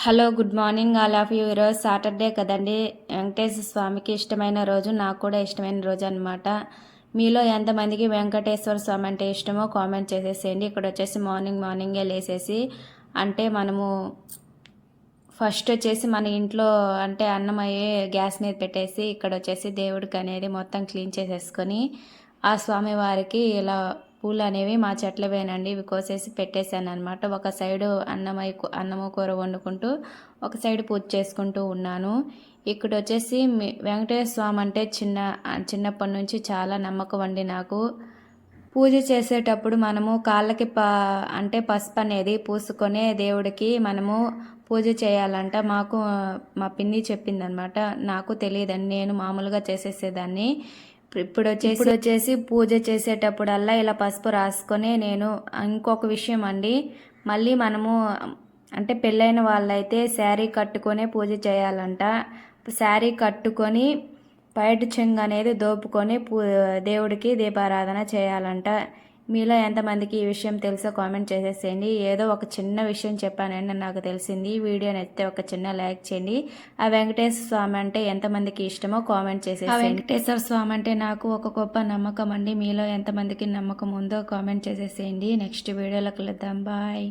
Hello good morning all of you. ఈరోజు Saturday కదండి, వెంకటేశ్వర స్వామికి ఇష్టమైన రోజు, నాకు కూడా ఇష్టమైన రోజు అనమాట. మీలో ఎంతమందికి వెంకటేశ్వర స్వామి అంటే ఇష్టమో కామెంట్ చేసేసేయండి. ఇక్కడ వచ్చేసి మార్నింగే లేసేసి అంటే మనము ఫస్ట్ వచ్చేసి మన ఇంట్లో అంటే అన్నం అయ్యే గ్యాస్ మీద పెట్టేసి ఇక్కడ వచ్చేసి దేవుడికి అనేది మొత్తం క్లీన్ చేసేసుకొని ఆ స్వామి వారికి ఇలా పూలు అనేవి మా చెట్లవేనండి, ఇవి కోసేసి పెట్టేశాను అనమాట. ఒక సైడు అన్నము కూర వండుకుంటూ ఒక సైడ్ పూజ చేసుకుంటూ ఉన్నాను. ఇక్కడ వచ్చేసి వెంకటేశ్వర స్వామి అంటే చిన్నప్పటి నుంచి చాలా నమ్మకం అండి నాకు. పూజ చేసేటప్పుడు మనము కాళ్ళకి అంటే పసుపు అనేది పూసుకొనే దేవుడికి మనము పూజ చేయాలంట. మా పిన్ని చెప్పిందనమాట, నాకు తెలియదండి, నేను మామూలుగా చేసేసేదాన్ని. ఇప్పుడు వచ్చేసి పూజ చేసేటప్పుడల్లా ఇలా పసుపు రాసుకొని నేను ఇంకొక విషయం అండి, మళ్ళీ మనము అంటే పెళ్ళైన వాళ్ళైతే శారీ కట్టుకొనే పూజ చేయాలంట. శారీ కట్టుకొని పైట చెంగు అనేది దోపుకొని దేవుడికి దీపారాధన చేయాలంట. మీలో ఎంతమందికి ఈ విషయం తెలుసో కామెంట్ చేసేసేయండి. ఏదో ఒక చిన్న విషయం చెప్పానండి, నాకు తెలిసింది. వీడియో నచ్చితే ఒక చిన్న లైక్ చేయండి. ఆ వెంకటేశ్వర స్వామి అంటే ఎంతమందికి ఇష్టమో కామెంట్ చేసేసి. ఆ వెంకటేశ్వర స్వామి అంటే నాకు ఒక గొప్ప నమ్మకం అండి. మీలో ఎంతమందికి నమ్మకం ఉందో కామెంట్ చేసేసేయండి. నెక్స్ట్ వీడియోలో కలుద్దాం. బాయ్.